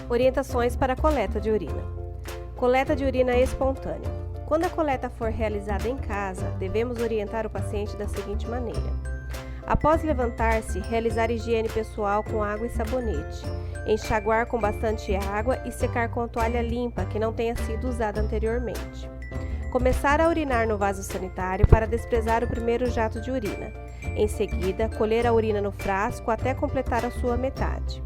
Orientações para a coleta de urina. Coleta de urina espontânea. Quando a coleta for realizada em casa, devemos orientar o paciente da seguinte maneira. Após levantar-se, realizar higiene pessoal com água e sabonete, enxaguar com bastante água e secar com toalha limpa que não tenha sido usada anteriormente. Começar a urinar no vaso sanitário para desprezar o primeiro jato de urina. Em seguida, colher a urina no frasco até completar a sua metade.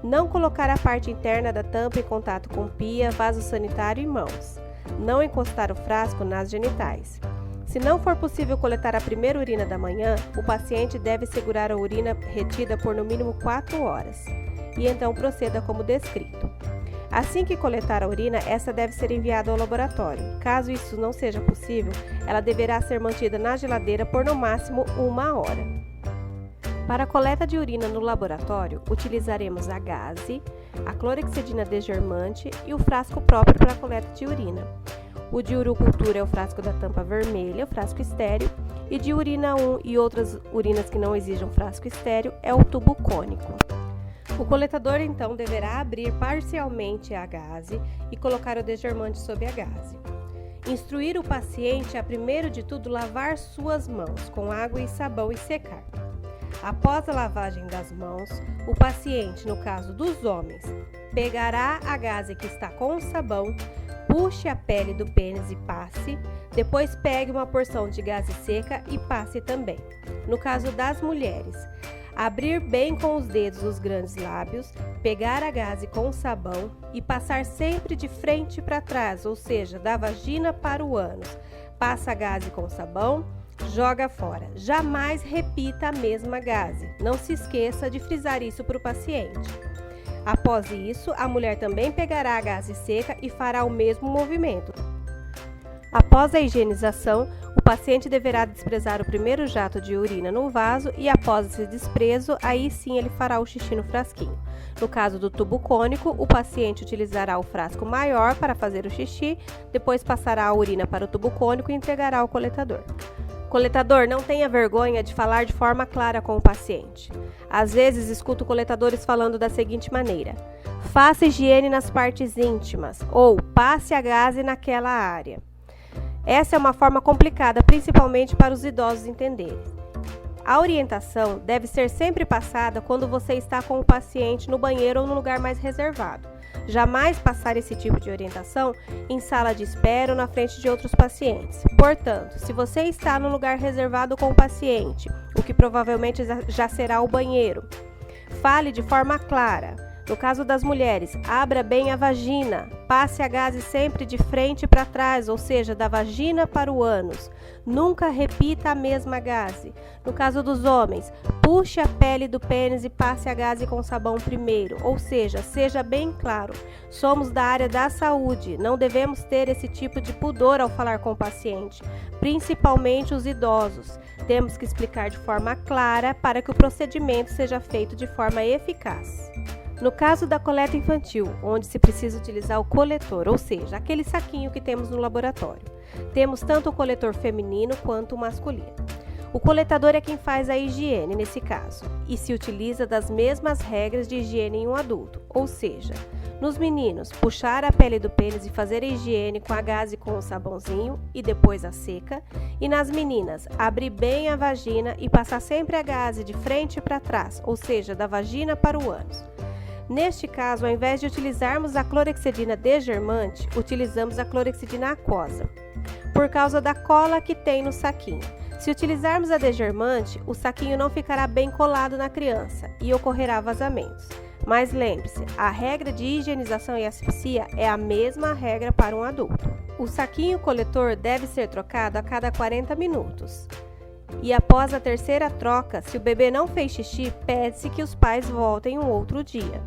Não colocar a parte interna da tampa em contato com pia, vaso sanitário e mãos. Não encostar o frasco nas genitais. Se não for possível coletar a primeira urina da manhã, o paciente deve segurar a urina retida por no mínimo 4 horas. E então proceda como descrito. Assim que coletar a urina, essa deve ser enviada ao laboratório. Caso isso não seja possível, ela deverá ser mantida na geladeira por no máximo 1 hora. Para a coleta de urina no laboratório, utilizaremos a gaze, a clorexidina desgermante e o frasco próprio para a coleta de urina. O de urocultura é o frasco da tampa vermelha, o frasco estéreo, e de urina 1 e outras urinas que não exijam frasco estéreo é o tubo cônico. O coletador então deverá abrir parcialmente a gaze e colocar o desgermante sob a gaze. Instruir o paciente a primeiro de tudo lavar suas mãos com água e sabão e secar. Após a lavagem das mãos, o paciente, no caso dos homens, pegará a gaze que está com o sabão, puxe a pele do pênis e passe, depois pegue uma porção de gaze seca e passe também. No caso das mulheres, abrir bem com os dedos os grandes lábios, pegar a gaze com o sabão e passar sempre de frente para trás, ou seja, da vagina para o ânus. Passa a gaze com o sabão, joga fora. Jamais repita a mesma gaze. Não se esqueça de frisar isso para o paciente. Após isso, a mulher também pegará a gaze seca e fará o mesmo movimento. Após a higienização, o paciente deverá desprezar o primeiro jato de urina no vaso e após esse desprezo, aí sim ele fará o xixi no frasquinho. No caso do tubo cônico, o paciente utilizará o frasco maior para fazer o xixi, depois passará a urina para o tubo cônico e entregará ao coletador. Coletador, não tenha vergonha de falar de forma clara com o paciente. Às vezes, escuto coletadores falando da seguinte maneira: faça higiene nas partes íntimas ou passe a gaze naquela área. Essa é uma forma complicada, principalmente para os idosos entenderem. A orientação deve ser sempre passada quando você está com o paciente no banheiro ou no lugar mais reservado. Jamais passar esse tipo de orientação em sala de espera ou na frente de outros pacientes. Portanto, se você está no lugar reservado com o paciente, o que provavelmente já será o banheiro, fale de forma clara. No caso das mulheres, abra bem a vagina, passe a gaze sempre de frente para trás, ou seja, da vagina para o ânus. Nunca repita a mesma gaze. No caso dos homens, puxe a pele do pênis e passe a gaze com sabão primeiro, ou seja, seja bem claro. Somos da área da saúde, não devemos ter esse tipo de pudor ao falar com o paciente, principalmente os idosos. Temos que explicar de forma clara para que o procedimento seja feito de forma eficaz. No caso da coleta infantil, onde se precisa utilizar o coletor, ou seja, aquele saquinho que temos no laboratório, temos tanto o coletor feminino quanto o masculino. O coletador é quem faz a higiene nesse caso e se utiliza das mesmas regras de higiene em um adulto, ou seja, nos meninos, puxar a pele do pênis e fazer a higiene com a gaze com o sabãozinho e depois a seca, e nas meninas, abrir bem a vagina e passar sempre a gaze de frente para trás, ou seja, da vagina para o ânus. Neste caso, ao invés de utilizarmos a clorexidina desgermante, utilizamos a clorexidina aquosa, por causa da cola que tem no saquinho. Se utilizarmos a desgermante, o saquinho não ficará bem colado na criança e ocorrerá vazamentos. Mas lembre-se, a regra de higienização e asepsia é a mesma regra para um adulto. O saquinho coletor deve ser trocado a cada 40 minutos. E após a terceira troca, se o bebê não fez xixi, pede-se que os pais voltem um outro dia.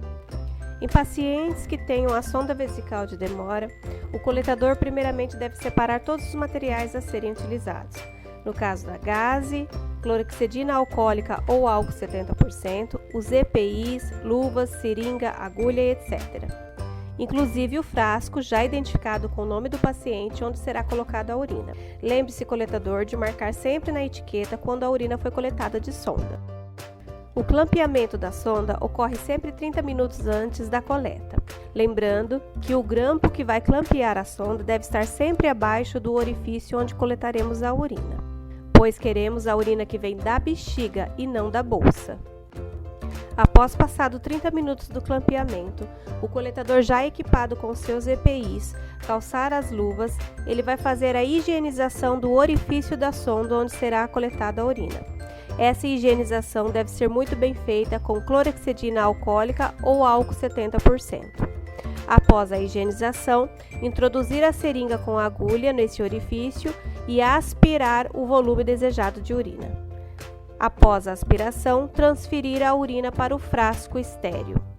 Em pacientes que tenham a sonda vesical de demora, o coletador primeiramente deve separar todos os materiais a serem utilizados. No caso da gaze, clorexidina alcoólica ou álcool 70%, os EPIs, luvas, seringa, agulha, etc. Inclusive o frasco já identificado com o nome do paciente onde será colocada a urina. Lembre-se, coletador, de marcar sempre na etiqueta quando a urina foi coletada de sonda. O clampeamento da sonda ocorre sempre 30 minutos antes da coleta. Lembrando que o grampo que vai clampear a sonda deve estar sempre abaixo do orifício onde coletaremos a urina, pois queremos a urina que vem da bexiga e não da bolsa. Após passado 30 minutos do clampeamento, o coletador já equipado com seus EPIs, calçar as luvas, ele vai fazer a higienização do orifício da sonda onde será coletada a urina. Essa higienização deve ser muito bem feita com clorexidina alcoólica ou álcool 70%. Após a higienização, introduzir a seringa com a agulha nesse orifício e aspirar o volume desejado de urina. Após a aspiração, transferir a urina para o frasco estéril.